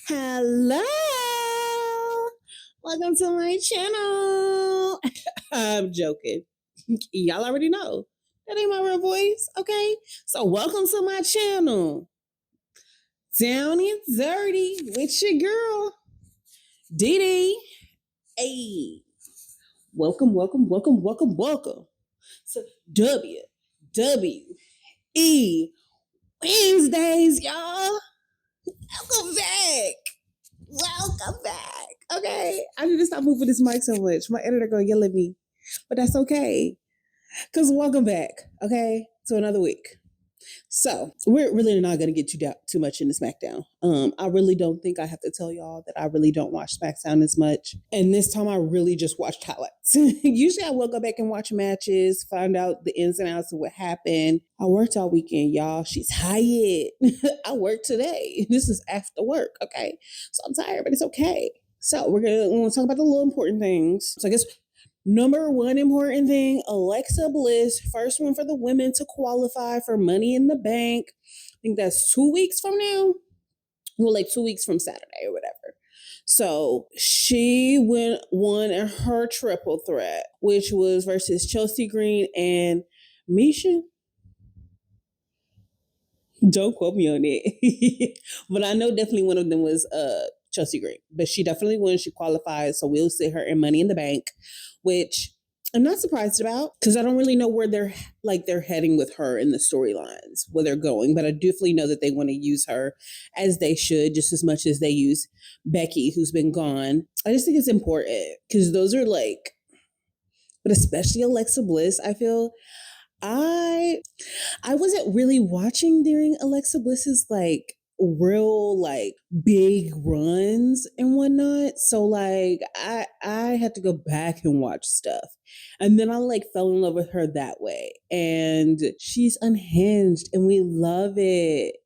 Hello. Welcome to my channel. I'm joking. Y'all already know. That ain't my real voice, okay? So welcome to my channel. Down and dirty with your girl, Dee Dee. Hey. Welcome to WWE Wednesdays, y'all. Welcome back. Welcome back. Okay. I need to stop moving this mic so much. My editor gonna yell at me. But that's okay. Because welcome back. Okay. To another week. So we're really not going to get too much into Smackdown. I really don't think I have to tell y'all that I really don't watch Smackdown as much. And this time I really just watched highlights. Usually I will go back and watch matches, find out the ins and outs of what happened. I worked all weekend, y'all. She's tired. I worked today. This is after work. Okay. So I'm tired, but it's okay. So we're going to talk about the little important things. So I guess number one important thing, Alexa Bliss, first one for the women to qualify for Money in the Bank. I think that's 2 weeks from now. Well, like 2 weeks from Saturday or whatever. So she won in her triple threat, which was versus Chelsea Green and Misha. Don't quote me on it. But I know definitely one of them was Chelsea Green. But she definitely won. She qualified. So we'll see her in Money in the Bank, which I'm not surprised about because I don't really know where they're heading with her in the storylines, where they're going. But I definitely know that they want to use her as they should, just as much as they use Becky, who's been gone. I just think it's important because those are but especially Alexa Bliss, I feel. I wasn't really watching during Alexa Bliss's real big runs and whatnot. So I had to go back and watch stuff. And then I fell in love with her that way. And she's unhinged and we love it.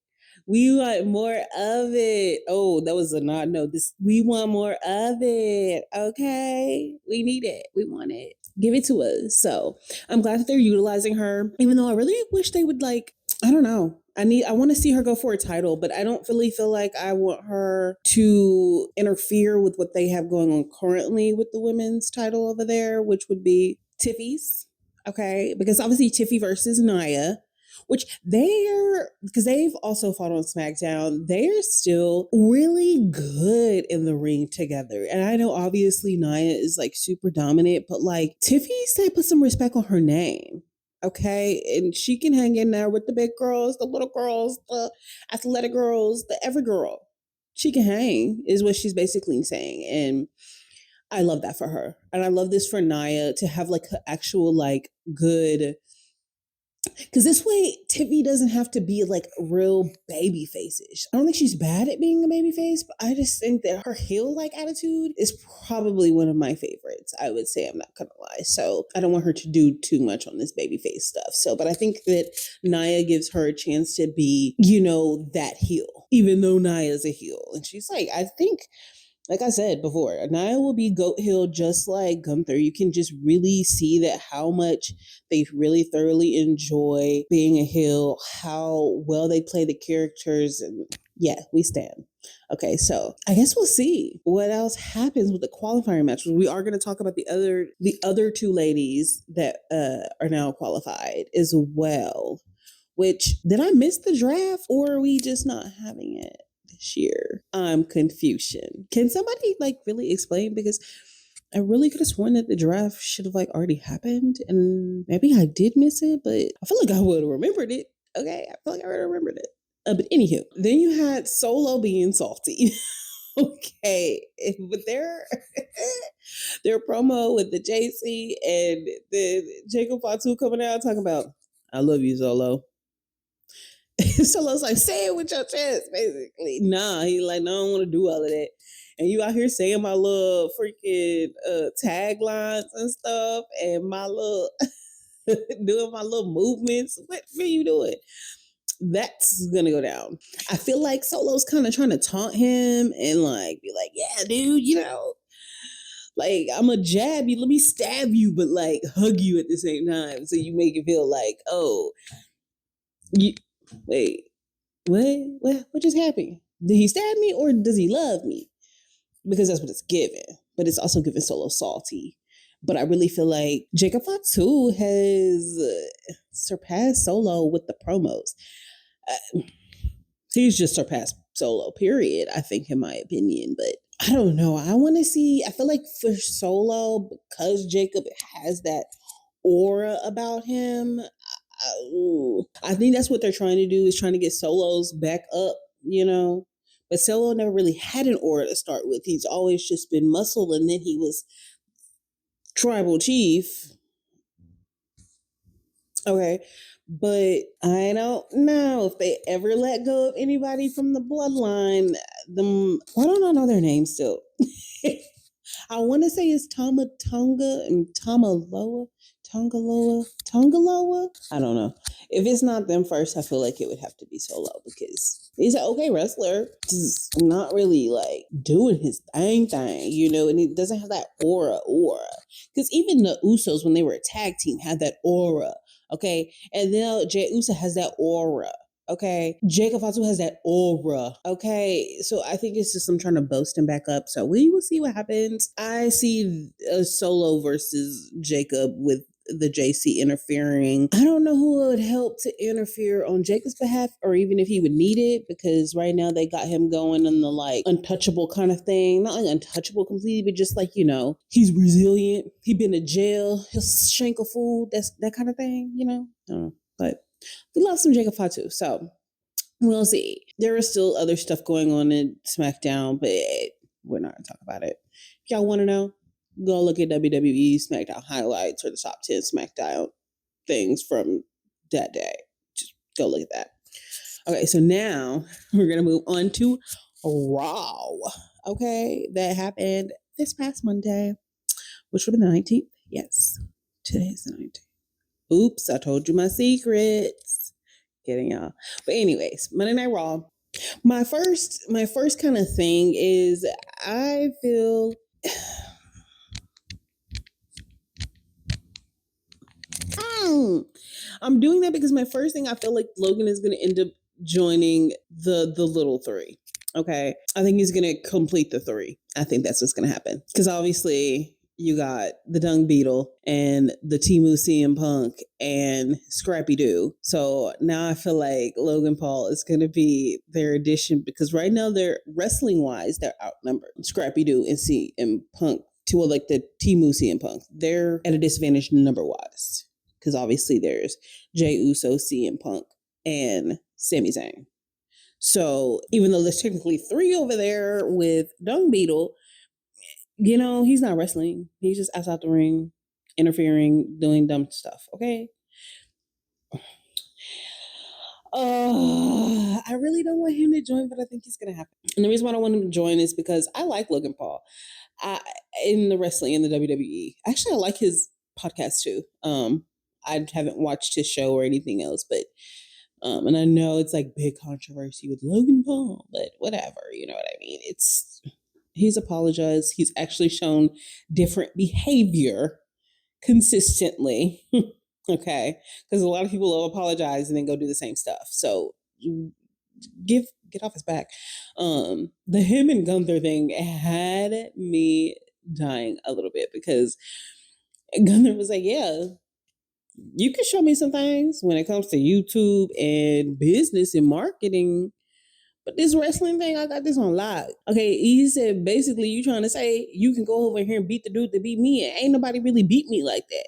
We want more of it. Oh, that was a nod. No, we want more of it. Okay. We need it. We want it. Give it to us. So I'm glad that they're utilizing her, even though I really wish they would I don't know. I want to see her go for a title, but I don't really feel like I want her to interfere with what they have going on currently with the women's title over there, which would be Tiffy's. Okay. Because obviously Tiffy versus Nia, which because they've also fought on SmackDown, they're still really good in the ring together. And I know obviously Nia is super dominant, but Tiffy's to put some respect on her name. Okay. And she can hang in there with the big girls, the little girls, the athletic girls, the every girl. She can hang, is what she's basically saying. And I love that for her. And I love this for Nia to have an actual good. Because this way, Tiffy doesn't have to be real baby face-ish. I don't think she's bad at being a baby face, but I just think that her heel attitude is probably one of my favorites. I would say, I'm not gonna lie. So I don't want her to do too much on this baby face stuff. But I think that Nia gives her a chance to be, that heel, even though Nia's a heel. And she's I think, like I said before, Nia will be goat heel just like Gunther. You can just really see that how much they really thoroughly enjoy being a heel, how well they play the characters, and yeah, we stand. Okay, so I guess we'll see what else happens with the qualifying matches. We are going to talk about the other two ladies that are now qualified as well. Which, did I miss the draft or are we just not having it this year? I'm confusion. Can somebody really explain? Because I really could have sworn that the draft should have already happened, and maybe I did miss it, but I feel like I would have remembered it. Okay, I feel like I would have remembered it. But anywho, then you had Solo being salty. Okay, but their promo with the JC and the Jacob Fatu coming out talking about, I love you, Solo. Solo's say it with your chest, basically. Nah, he no, I don't want to do all of that. And you out here saying my little freaking taglines and stuff, and my little doing my little movements. What are you doing? That's gonna go down. I feel like Solo's kind of trying to taunt him and be yeah, dude, I'm a jab you, let me stab you, but hug you at the same time, so you make it feel oh, you. Wait, what just happened? Did he stab me or does he love me? Because that's what it's given. But it's also given Solo salty. But I really feel like Jacob Fatu has surpassed Solo with the promos. He's just surpassed Solo, period, I think, in my opinion. But I don't know. I feel like for Solo, because Jacob has that aura about him, I think that's what they're trying to do, is trying to get Solos back up, But Solo never really had an aura to start with. He's always just been muscle, and then he was tribal chief. Okay. But I don't know if they ever let go of anybody from the bloodline. Why don't I know their names still? I want to say it's Tama Tonga and Tamaloa. Tongaloa? I don't know. If it's not them first, I feel like it would have to be Solo, because he's an okay wrestler, just not really like doing his thing, and he doesn't have that aura. Because even the Usos, when they were a tag team, had that aura, okay? And now Jey Uso has that aura. Okay, Jacob Fatu has that aura. Okay, so I think it's just I'm trying to boast him back up. So we will see what happens. I see a Solo versus Jacob with the JC interfering. I don't know who would help to interfere on Jacob's behalf, or even if he would need it, because right now they got him going on the like untouchable kind of thing. Not like untouchable completely, but just like, he's resilient. He been to jail. He'll shank a fool. That's that kind of thing, I don't know. But we love some Jacob Fatu, so we'll see. There is still other stuff going on in SmackDown, but we're not going to talk about it. If y'all want to know, go look at WWE SmackDown highlights or the top 10 SmackDown things from that day. Just go look at that. Okay, so now we're going to move on to Raw. Okay, that happened this past Monday, which would be the 19th. Yes, today's the 19th. Oops, I told you my secrets. Kidding, y'all. But anyways, Monday Night Raw. My first kind of thing is I feel I'm doing that because my first thing, I feel like Logan is going to end up joining the little three. Okay, I think he's going to complete the three. I think that's what's going to happen, because obviously you got the Dung Beetle and the Temu CM Punk and Scrappy Doo. So now I feel like Logan Paul is going to be their addition, because right now they're wrestling wise, they're outnumbered. Scrappy Doo and CM Punk, to like the Temu CM Punk, they're at a disadvantage number wise, because obviously there's Jey Uso, CM Punk, and Sami Zayn. So even though there's technically three over there with Dung Beetle, he's not wrestling. He's just outside the ring, interfering, doing dumb stuff. Okay. I really don't want him to join, but I think he's gonna happen. And the reason why I don't want him to join is because I like Logan Paul. In the wrestling, in the WWE. Actually, I like his podcast too. I haven't watched his show or anything else, but and I know it's like big controversy with Logan Paul, but whatever, you know what I mean? He's apologized. He's actually shown different behavior consistently. Okay. Because a lot of people will apologize and then go do the same stuff. So get off his back. The him and Gunther thing had me dying a little bit, because Gunther was like, yeah, you can show me some things when it comes to YouTube and business and marketing, but this wrestling thing, I got this on lock. Okay, he said basically you trying to say you can go over here and beat the dude that beat me, and ain't nobody really beat me like that,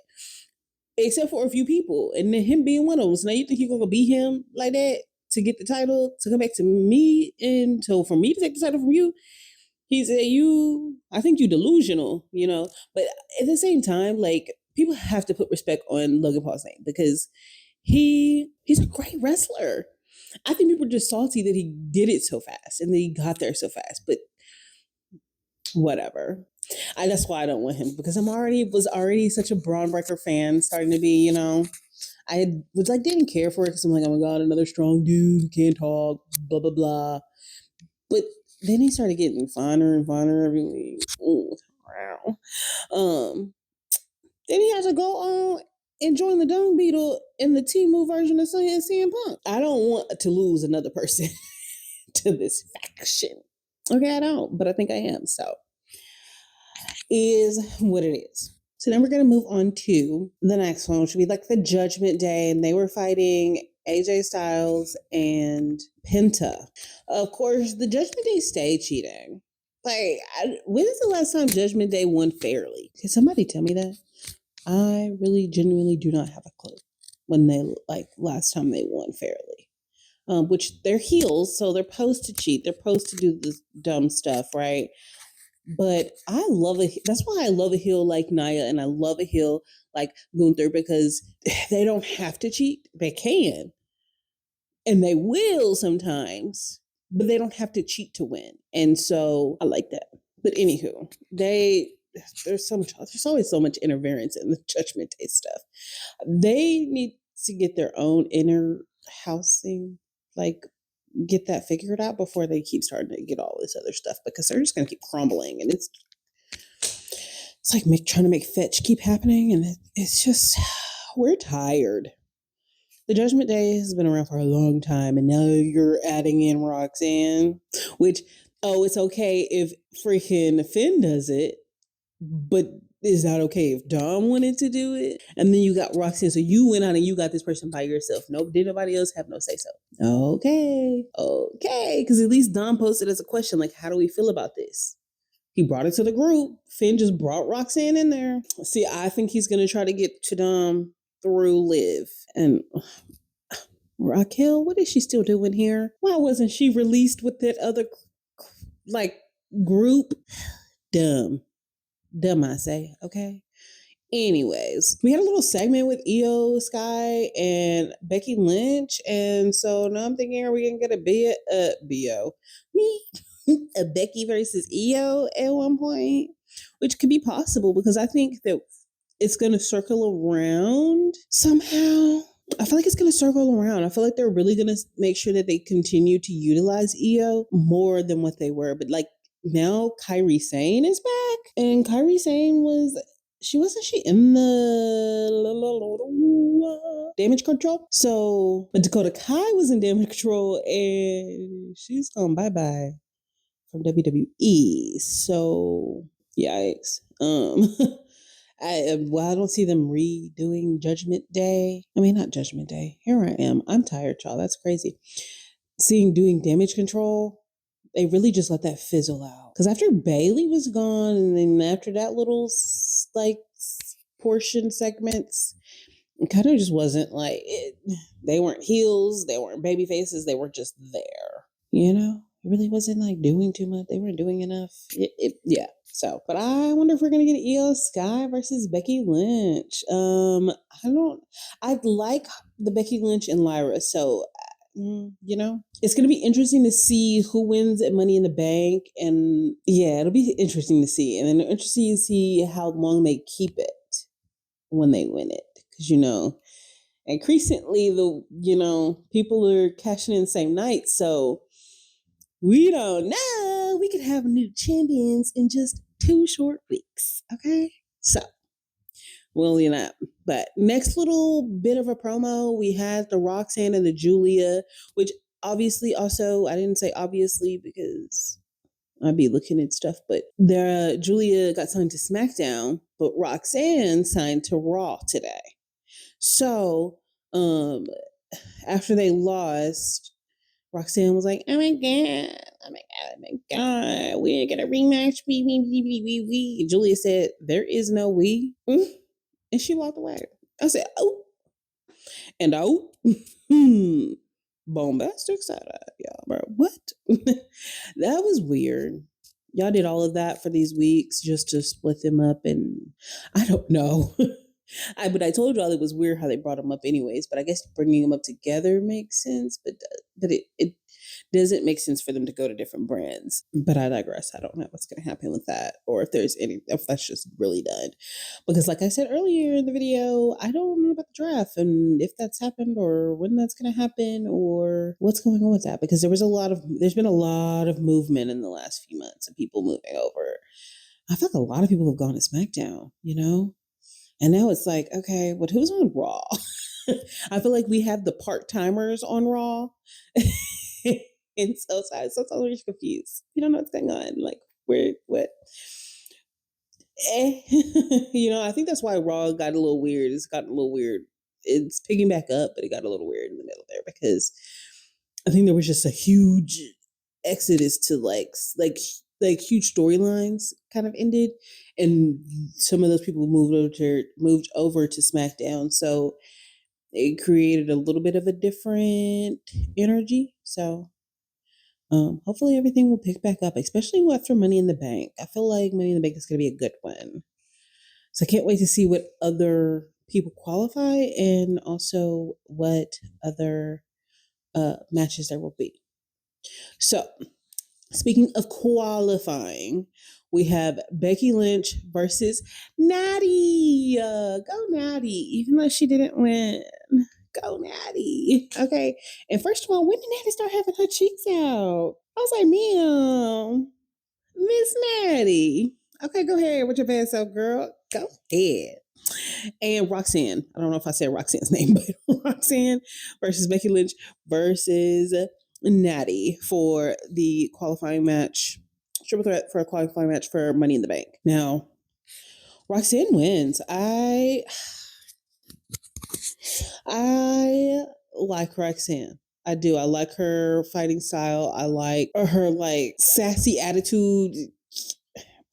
except for a few people, and then him being one of them. So now you think you're gonna beat him like that to get the title, to come back to me, and so for me to take the title from you? He said, I think you delusional, But at the same time, like, people have to put respect on Logan Paul's name, because he's a great wrestler. I think people are just salty that he did it so fast and that he got there so fast, but whatever. That's why I don't want him, because was already such a Braun Breaker fan, starting to be, I was like, didn't care for it, because I'm like, oh my God, another strong dude who can't talk, blah, blah, blah. But then he started getting finer and finer every week. Ooh, wow. Then he had to go on and join the Dung Beetle in the Temu version of CM Punk. I don't want to lose another person to this faction. Okay, I don't, but I think I am. So is what it is. So then we're going to move on to the next one, which would be like the Judgment Day. And they were fighting AJ Styles and Penta. Of course, the Judgment Day stayed cheating. Like, when is the last time Judgment Day won fairly? Can somebody tell me that? I really genuinely do not have a clue when they, like, last time they won fairly. Which they're heels, so they're supposed to cheat. They're supposed to do this dumb stuff, right? But I love it. That's why I love a heel like Nia, and I love a heel like Gunther, because they don't have to cheat. They can, and they will sometimes, but they don't have to cheat to win. And so I like that. But anywho, there's always so much interference in the Judgment Day stuff. They need to get their own inner housing, like get that figured out before they keep starting to get all this other stuff, because they're just going to keep crumbling, and it's like trying to make fetch keep happening, and it's just, we're tired. The Judgment Day has been around for a long time, and now you're adding in Roxanne, which, it's okay if freaking Finn does it, but is that okay if Dom wanted to do it? And then you got Roxanne, so you went out and you got this person by yourself. Nope, did nobody else have no say so? Okay, because at least Dom posted as a question, like, how do we feel about this? He brought it to the group. Finn just brought Roxanne in there. See, I think he's going to try to get to Dom through Liv. And Raquel, what is she still doing here? Why wasn't she released with that other, like, group? Dumb, I say, okay? Anyways, we had a little segment with Io Sky and Becky Lynch, and so now I'm thinking, are we gonna get a Becky versus Io at one point, which could be possible, because I think that it's gonna circle around somehow. I feel like it's going to circle around. I feel like they're really going to make sure that they continue to utilize Io more than what they were. But like, now Kairi Sane is back, and Kairi Sane wasn't she in the Damage Control? So, but Dakota Kai was in Damage Control, and she's gone bye-bye from WWE. So, yikes. I don't see them redoing Judgment Day. I mean, not Judgment Day. Here I am. I'm tired, y'all. That's crazy. Doing Damage Control, they really just let that fizzle out. Because after Bailey was gone, and then after that little, like, portion segments, it kind of just wasn't like it. They weren't heels. They weren't baby faces. They were just there. You know? It really wasn't like doing too much. They weren't doing enough. Yeah. So, but I wonder if we're gonna get Io Sky versus Becky Lynch. I'd like the Becky Lynch and Lyra. So, it's gonna be interesting to see who wins at Money in the Bank, and yeah, it'll be interesting to see, and then interesting to see how long they keep it when they win it, because increasingly people are cashing in the same night, so. We don't know. We could have new champions in just 2 short weeks. Okay. So, well, but next little bit of a promo, we had the Roxanne and the Julia, which obviously also, I didn't say obviously because I'd be looking at stuff, but Julia got signed to Smackdown, but Roxanne signed to Raw today. So, after they lost, Roxanne was like, oh my God, we're going to rematch. We. Julia said, there is no we. And she walked away. I said, oh. And oh. Bombastic side eye, y'all, bro. What? That was weird. Y'all did all of that for these weeks just to split them up, and I don't know. But I told y'all it was weird how they brought them up anyways, but I guess bringing them up together makes sense, but it doesn't make sense for them to go to different brands. But I digress. I don't know what's going to happen with that, or if that's just really done. Because like I said earlier in the video, I don't know about the draft and if that's happened or when that's going to happen or what's going on with that, because there's been a lot of movement in the last few months of people moving over. I feel like a lot of people have gone to SmackDown, And now it's like, okay, but who's on Raw? I feel like we have the part-timers on Raw. And so sometimes we're just confused. You don't know what's going on. Like, where, what? I think that's why Raw got a little weird. It's gotten a little weird. It's picking back up, but it got a little weird in the middle there because I think there was just a huge exodus to like huge storylines kind of ended, and some of those people moved over to SmackDown. So it created a little bit of a different energy. So hopefully everything will pick back up, especially after Money in the Bank. I feel like Money in the Bank is going to be a good one. So I can't wait to see what other people qualify and also what other matches there will be. So, speaking of qualifying, we have Becky Lynch versus Natty. Go Natty, even though she didn't win. Go Natty. Okay. And first of all, when did Natty start having her cheeks out? I was like, ma'am, Miss Natty. Okay, go ahead with your bad self, girl. Go ahead. And Roxanne. I don't know if I said Roxanne's name, but Roxanne versus Becky Lynch versus Natty for the qualifying match, triple threat for a qualifying match for Money in the Bank. Now, Roxanne wins. I like Roxanne. I do. I like her fighting style. I like her like sassy attitude,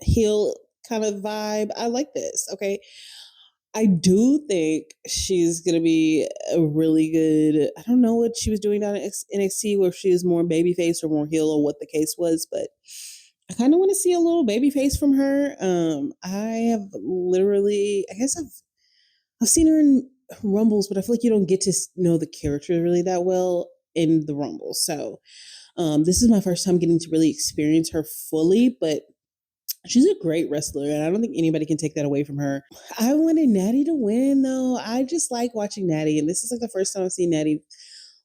heel kind of vibe. I like this. Okay. I do think she's going to be a really good. I don't know what she was doing down in NXT, where she was more babyface or more heel or what the case was, but I kind of want to see a little babyface from her. I have literally, I guess I've seen her in Rumbles, but I feel like you don't get to know the character really that well in the Rumbles. So this is my first time getting to really experience her fully, but she's a great wrestler, and I don't think anybody can take that away from her. I wanted Natty to win, though. I just like watching Natty, and this is like the first time I've seen Natty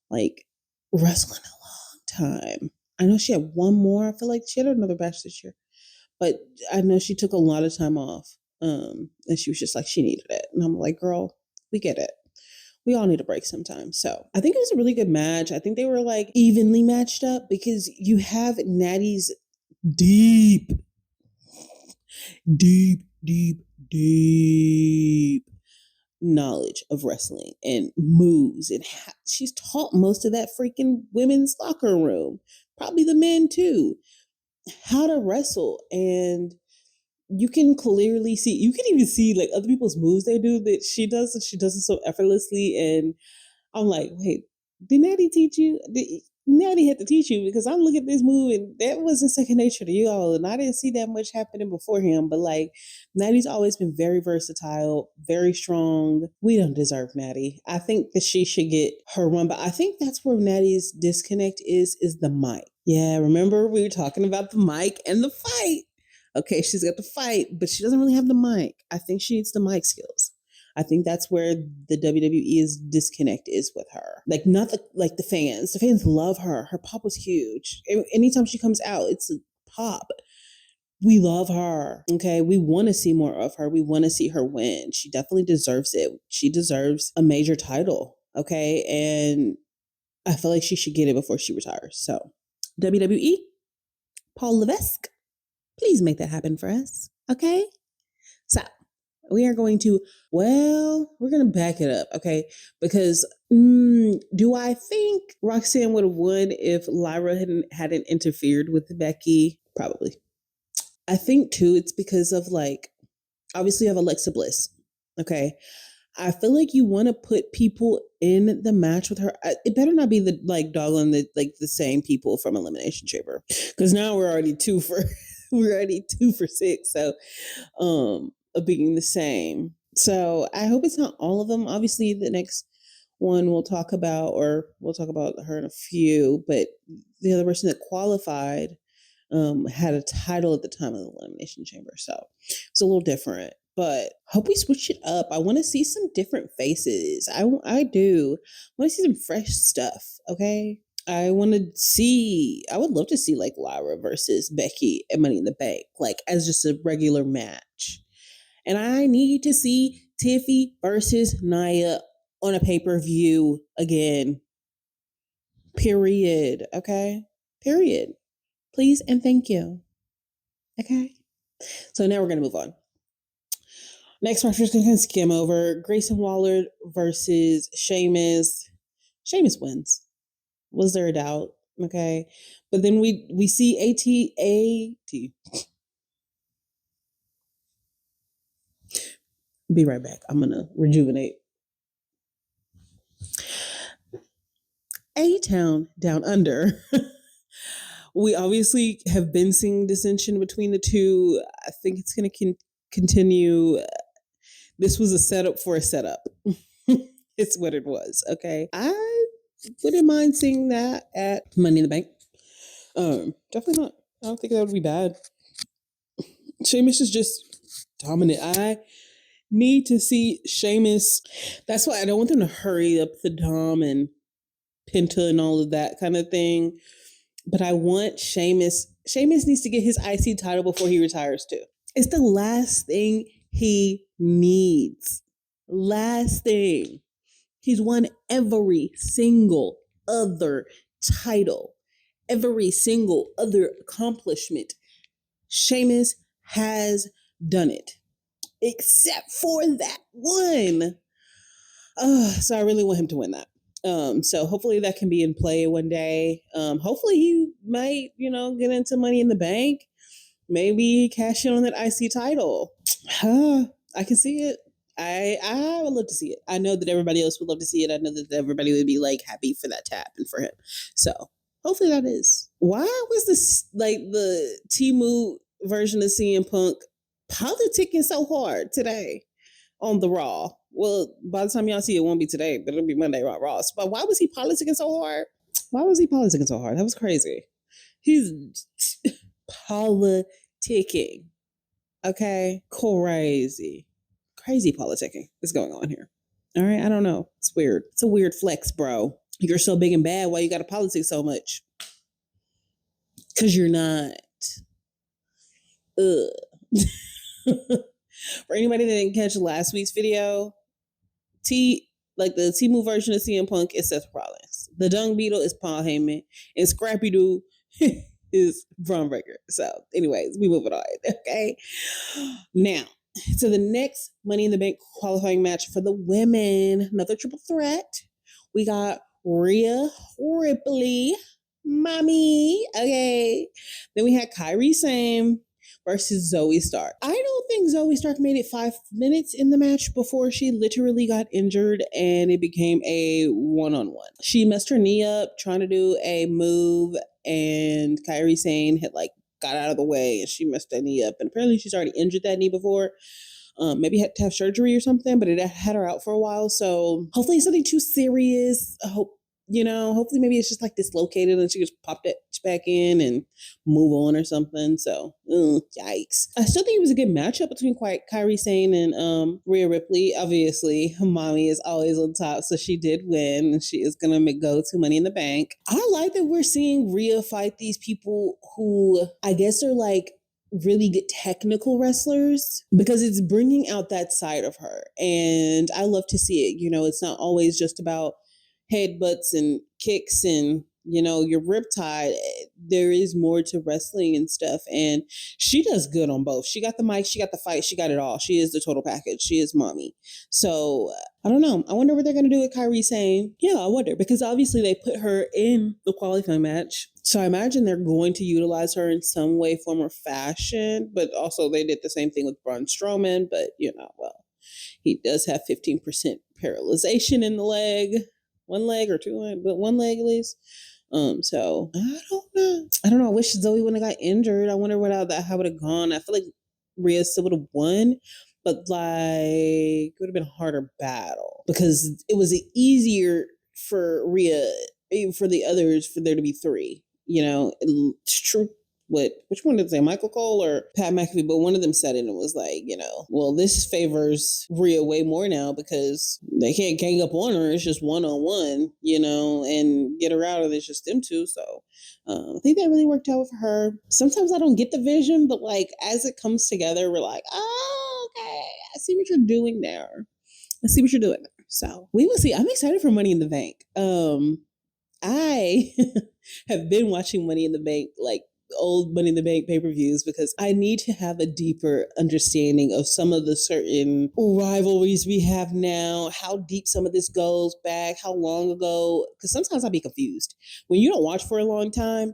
like wrestle in a long time. I know she had one more. I feel like she had another match this year, but I know she took a lot of time off. And she was just like she needed it, and I'm like, girl, we get it. We all need a break sometimes. So I think it was a really good match. I think they were like evenly matched up because you have Natty's deep deep, deep, deep knowledge of wrestling and moves. And she's taught most of that freaking women's locker room, probably the men too, how to wrestle. And you can clearly see, you can even see like other people's moves they do that she does, and she does it so effortlessly. And I'm like, wait, did Natty teach you? Natty had to teach you, because I'm looking at this move and that wasn't second nature to you all. And I didn't see that much happening before him. But like, Natty's always been very versatile, very strong. We don't deserve Natty. I think that she should get her run. But I think that's where Natty's disconnect is the mic. Yeah, remember we were talking about the mic and the fight. Okay, she's got the fight, but she doesn't really have the mic. I think she needs the mic skills. I think that's where the WWE's disconnect is with her. Like, not the fans. The fans love her. Her pop was huge. Anytime she comes out, it's a pop. We love her. Okay, we want to see more of her. We want to see her win. She definitely deserves it. She deserves a major title. Okay, and I feel like she should get it before she retires. So, WWE, Paul Levesque, please make that happen for us. Okay, so we are going to, we're going to back it up, okay? Because do I think Roxanne would have won if Lyra hadn't interfered with Becky? Probably. I think too, it's because of like, obviously you have Alexa Bliss, okay? I feel like you want to put people in the match with her. It better not be the like doggone the same people from Elimination Chamber, because now we're already we're already 2 for 6. So, of being the same. So I hope it's not all of them. Obviously, the next one we'll talk about her in a few. But the other person that qualified had a title at the time of the Elimination Chamber, so it's a little different. But hope we switch it up. I want to see some different faces. I do want to see some fresh stuff. Okay. I would love to see like Lyra versus Becky at Money in the Bank, like as just a regular match. And I need to see Tiffy versus Nia on a pay-per-view again. Period. Okay. Period. Please and thank you. Okay. So now we're going to move on. Next match, we're going to skim over Grayson Waller versus Sheamus. Sheamus wins. Was there a doubt? Okay. But then we see AT. Be right back. I'm going to rejuvenate. A-Town Down Under. We obviously have been seeing dissension between the two. I think it's going to continue. This was a setup for a setup. It's what it was. Okay. I wouldn't mind seeing that at Money in the Bank. Definitely not. I don't think that would be bad. Sheamus is just dominant. I need to see Sheamus. That's why I don't want them to hurry up the Dom and Penta and all of that kind of thing. But I want Sheamus. Sheamus needs to get his IC title before he retires too. It's the last thing he needs. Last thing. He's won every single other title, every single other accomplishment. Sheamus has done it, except for that one. So I really want him to win that. So hopefully that can be in play one day. Hopefully he might, get into Money in the Bank. Maybe cash in on that IC title. I can see it. I would love to see it. I know that everybody else would love to see it. I know that everybody would be like happy for that tap and for him. So hopefully that is. Why was this like the Temu version of CM Punk politicking so hard today on the Raw? Well, by the time y'all see it, won't be today, but it'll be Monday Raw. But why was he politicking so hard? Why was he politicking so hard? That was crazy. He's politicking. Okay? Crazy politicking is going on here. All right? I don't know. It's weird. It's a weird flex, bro. You're so big and bad. Why you got to politic so much? Because you're not. For anybody that didn't catch last week's video, the Temu version of CM Punk is Seth Rollins. The Dung Beetle is Paul Heyman. And Scrappy Doo is Braun Breaker. So, anyways, we move it on. Okay. Now, so the next Money in the Bank qualifying match for the women, another triple threat. We got Rhea Ripley, mommy. Okay. Then we had Kairi Sane versus Zoe Stark. I don't think Zoe Stark made it 5 minutes in the match before she literally got injured and it became a one-on-one. She messed her knee up trying to do a move and Kairi Sane had got out of the way and she messed that knee up. And apparently she's already injured that knee before. Maybe had to have surgery or something, but it had her out for a while. So hopefully it's nothing too serious. I hope, hopefully maybe it's just dislocated and she just popped it back in and move on or something. So, yikes. I still think it was a good matchup between Kairi Sane and Rhea Ripley. Obviously, mommy is always on top, so she did win. And she is going to go to Money in the Bank. I like that we're seeing Rhea fight these people who I guess are really good technical wrestlers because it's bringing out that side of her. And I love to see it. It's not always just about headbutts and kicks and your riptide. There is more to wrestling and stuff, and she does good on both. She got the mic, she got the fight, she got it all. She is the total package. She is mommy. So I don't know. I wonder what they're gonna do with Kairi Sane. Yeah, I wonder, because obviously they put her in the qualifying match, so I imagine they're going to utilize her in some way, form, or fashion. But also they did the same thing with Braun Strowman. But he does have 15% paralyzation in the leg. One leg or two, but one leg at least. So I don't know. I wish Zoe wouldn't have got injured. I wonder how would have gone. I feel like Rhea still would have won, but it would have been a harder battle because it was easier for Rhea, for the others, for there to be three. It's true. Which one did they say, Michael Cole or Pat McAfee? But one of them said it and it was well, this favors Rhea way more now because they can't gang up on her. It's just one-on-one, and get her out, and it's just them two. So I think that really worked out for her. Sometimes I don't get the vision, but as it comes together, we're like, oh, okay, I see what you're doing there. I see what you're doing there. So we will see. I'm excited for Money in the Bank. have been watching Money in the Bank, like old Money in the Bank pay-per-views, because I need to have a deeper understanding of some of the certain rivalries we have now, how deep some of this goes back, how long ago, because sometimes I'll be confused. When you don't watch for a long time,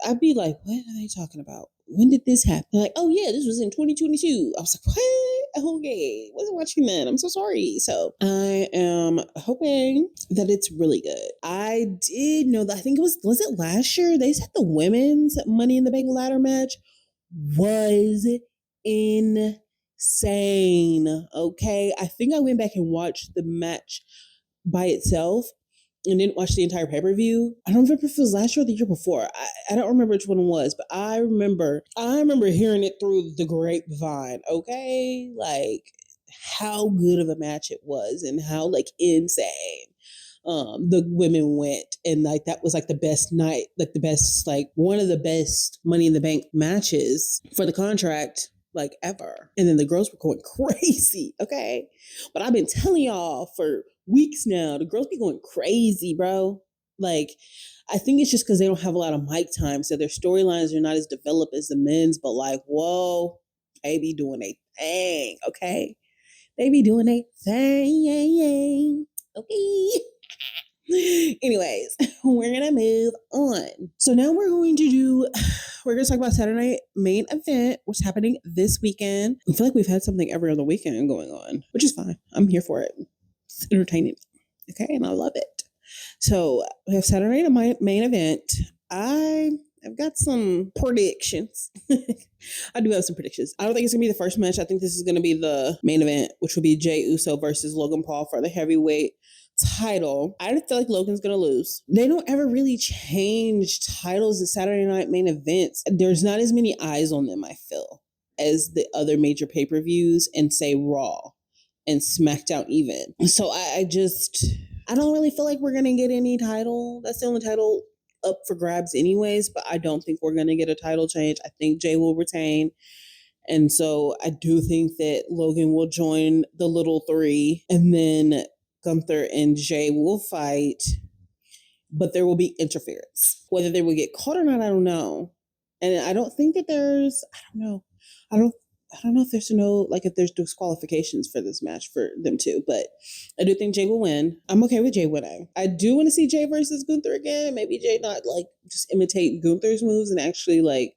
I'd be like, what are they talking about? When did this happen? Like, oh yeah, this was in 2022. I was like, what? Okay, wasn't watching that. I'm so sorry. So I am hoping that it's really good. I did know that, I think was it last year? They said the women's Money in the Bank ladder match was insane. Okay. I think I went back and watched the match by itself and didn't watch the entire pay-per-view. I don't remember if it was last year or the year before. I don't remember which one it was, but I remember hearing it through the grapevine, okay? Like how good of a match it was and how like insane the women went, and like that was like the best night, like the best, like one of the best Money in the Bank matches for the contract like ever. And then the girls were going crazy, okay? But I've been telling y'all for weeks now, the girls be going crazy, bro. Like, I think it's just because they don't have a lot of mic time, so their storylines are not as developed as the men's, but like, whoa, they be doing a thing, okay? They be doing a thing, okay? Anyways, we're gonna move on. So now we're gonna talk about Saturday Night Main Event, which is happening this weekend. I feel like we've had something every other weekend going on, which is fine. I'm here for it. It's entertaining. Okay, and I love it. So we have Saturday Night Main Event. I've got some predictions. I do have some predictions. I don't think it's gonna be the first match. I think this is gonna be the main event, which will be Jey Uso versus Logan Paul for the heavyweight title. I feel like Logan's gonna lose. They don't ever really change titles at Saturday Night Main Events. There's not as many eyes on them, I feel, as the other major pay-per-views and say Raw and Smackdown even. So I don't really feel like we're gonna get any title. That's the only title up for grabs anyways, but I don't think we're gonna get a title change. I think Jey will retain. And so I do think that Logan will join the little three, and then Gunther and Jey will fight, but there will be interference. Whether they will get caught or not, I don't know. And I don't think that I don't know if there's disqualifications for this match for them too, but I do think Jey will win. I'm okay with Jey winning. I do want to see Jey versus Gunther again. Maybe Jey not like just imitate Gunther's moves and actually like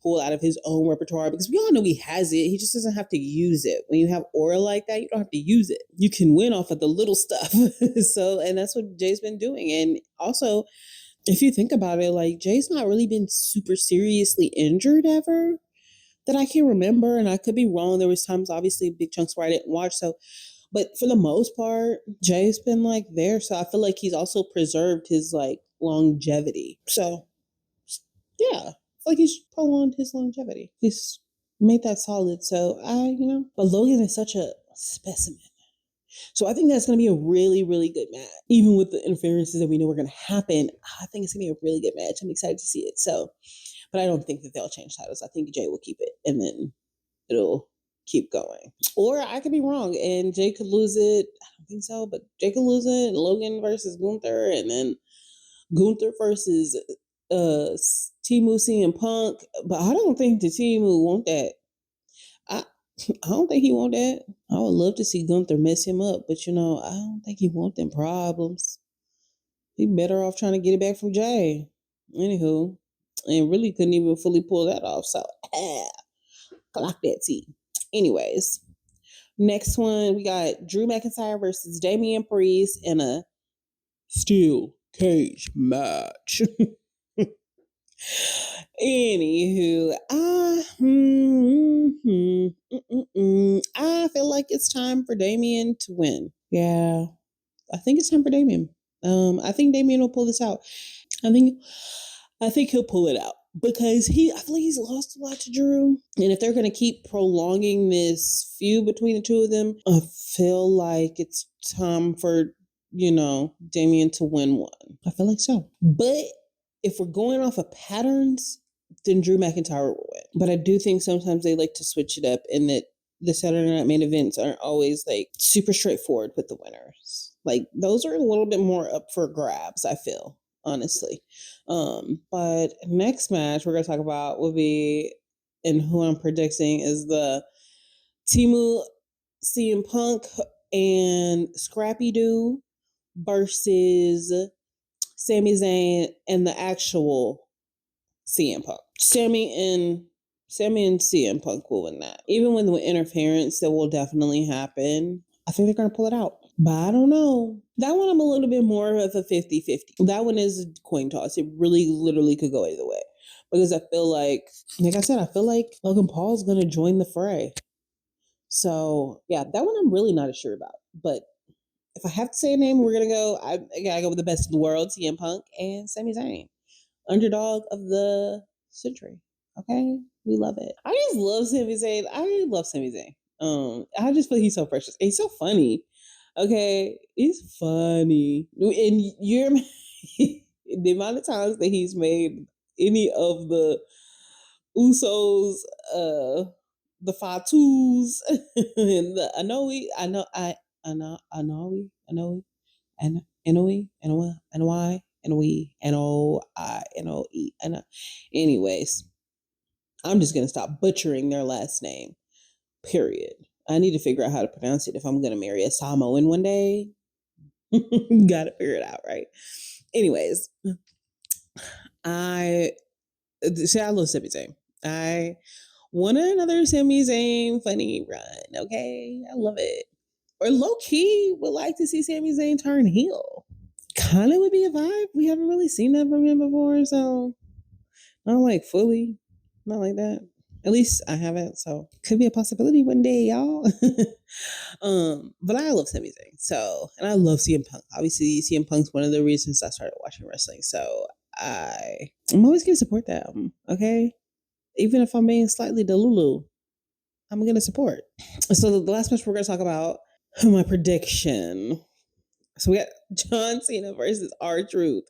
pull out of his own repertoire, because we all know he has it. He just doesn't have to use it. When you have aura like that, you don't have to use it. You can win off of the little stuff. So, and that's what Jey's been doing. And also, if you think about it, like Jey's not really been super seriously injured ever that I can remember. And I could be wrong. There was times, obviously, big chunks where I didn't watch. So, but for the most part, Jey's been like there. So I feel like he's also preserved his like longevity. So yeah. Like he's prolonged his longevity. He's made that solid. So but Logan is such a specimen. So I think that's going to be a really, really good match. Even with the interferences that we know are going to happen, I think it's going to be a really good match. I'm excited to see it. So, but I don't think that they'll change titles. I think Jey will keep it, and then it'll keep going. Or I could be wrong, and Jey could lose it. I don't think so, but Jey could lose it. Logan versus Gunther, and then Gunther versus Timu CM Punk, but I don't think the Timu want that. I don't think he want that. I would love to see Gunther mess him up, but I don't think he want them problems. He better off trying to get it back from Jey. Anywho, and really couldn't even fully pull that off. So, clock that T. Anyways, next one we got Drew McIntyre versus Damian Priest in a steel cage match. Anywho, I feel like it's time for Damian to win. Yeah, I think it's time for Damian. I think Damian will pull this out. I think he'll pull it out because I feel like he's lost a lot to Drew, and if they're gonna keep prolonging this feud between the two of them, I feel like it's time for Damian to win one. I feel like so, but if we're going off of patterns, then Drew McIntyre will win. But I do think sometimes they like to switch it up, and that the Saturday Night Main Events aren't always like super straightforward with the winners. Like those are a little bit more up for grabs, I feel. honestly. But next match we're gonna talk about will be, and who I'm predicting is the Timu CM Punk and Scrappy Doo versus Sami Zayn and the actual CM Punk. Sammy and CM Punk will win that. Even with the interference that will definitely happen, I think they're going to pull it out. But I don't know. That one I'm a little bit more of a 50-50. That one is a coin toss. It really literally could go either way. Because I feel like I said, I feel like Logan Paul's going to join the fray. So, yeah, that one I'm really not sure about. But if I have to say a name, we're going to go, I got to go with the best of the world, CM Punk and Sami Zayn. Underdog of the century. Okay, we love it. I just love Sami Zayn. I love Sami Zayn. I just feel he's so precious. He's so funny. Okay, he's funny, and you're the amount of times that he's made any of the Usos, the Fatus, and the Anoa'i, Anyways, I'm just gonna stop butchering their last name. Period. I need to figure out how to pronounce it if I'm gonna marry a Samoan one day. Gotta figure it out, right? Anyways, I love Sami Zayn. I want another Sami Zayn funny run. Okay, I love it. Or low key would like to see Sami Zayn turn heel. Kind of would be a vibe. We haven't really seen that from him before, so not like fully, not like that. At least I haven't, so could be a possibility one day, y'all. But I love Sami Zayn, so, and I love CM Punk. Obviously, CM Punk's one of the reasons I started watching wrestling, so I'm always gonna support them. Okay, even if I'm being slightly delulu, I'm gonna support. So the last match we're gonna talk about, my prediction. So we got John Cena versus R-Truth.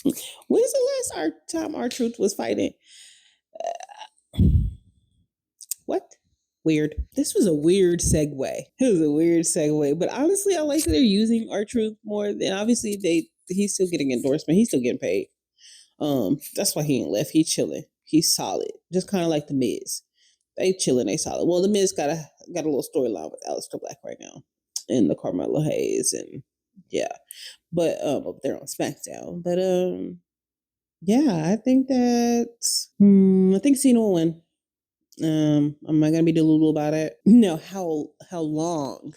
When's the last time R-Truth was fighting? What? Weird. This was a weird segue. It was a weird segue. But honestly, I like that they're using R-Truth more than, obviously he's still getting endorsement. He's still getting paid. That's why he ain't left. He's chilling. He's solid. Just kind of like the Miz. They chilling, they solid. Well, the Miz got a little storyline with Aleister Black right now. And the Carmelo Hayes, and yeah. But up there on SmackDown. But yeah, I think I think Cena will win. I'm not gonna be delulu about it. No, how long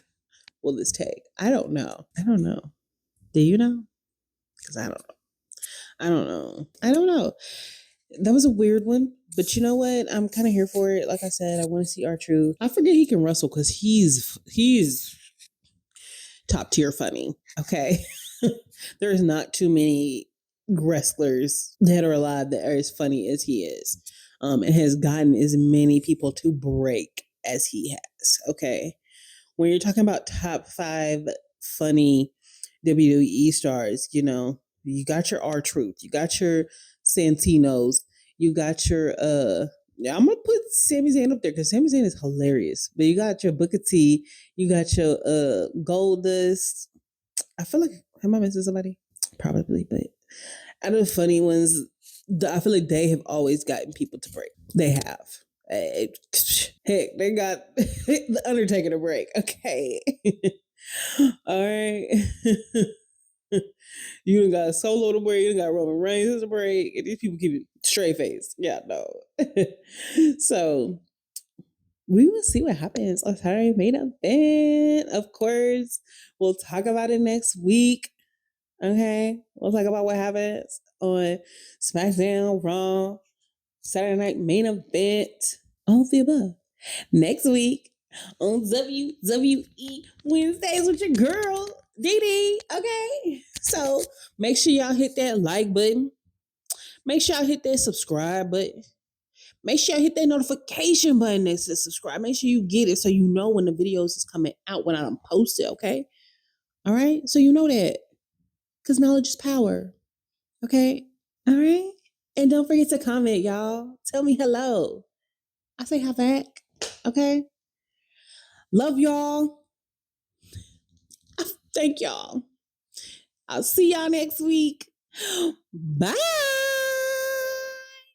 will this take? I don't know. Do you know? Because I don't know. I don't know. That was a weird one, but you know what? I'm kind of here for it. Like I said, I want to see R-Truth. I forget he can wrestle because he's top tier funny. Okay, there's not too many wrestlers that are alive that are as funny as he is, and has gotten as many people to break as he has. Okay, when you're talking about top 5 funny WWE stars, you got your R-Truth, you got your Santinos, you got your I'm gonna put Sami Zayn up there because Sami Zayn is hilarious. But you got your Booker T, you got your Goldust. I feel like, am I missing somebody? Probably, but out of the funny ones, I feel like they have always gotten people to break. They have. Heck, they got the Undertaker to break. Okay. All right. You done got Solo to break, you done got Roman Reigns to break, and these people keep it straight face. Yeah, no. So we will see what happens on Saturday Main Event. Of course, we'll talk about it next week. Okay, we'll talk about what happens on SmackDown, Raw, Saturday Night Main Event, all of the above. Next week on WWE Wednesdays with your girl, Dee. Okay, so make sure y'all hit that like button. Make sure y'all hit that subscribe button. Make sure y'all hit that notification button next to subscribe. Make sure you get it so you know when the videos is coming out, when I'm posted, okay? All right? So you know that. Because knowledge is power. Okay? All right? And don't forget to comment, y'all. Tell me hello. I say hi back. Okay? Love y'all. Thank y'all. I'll see y'all next week. Bye.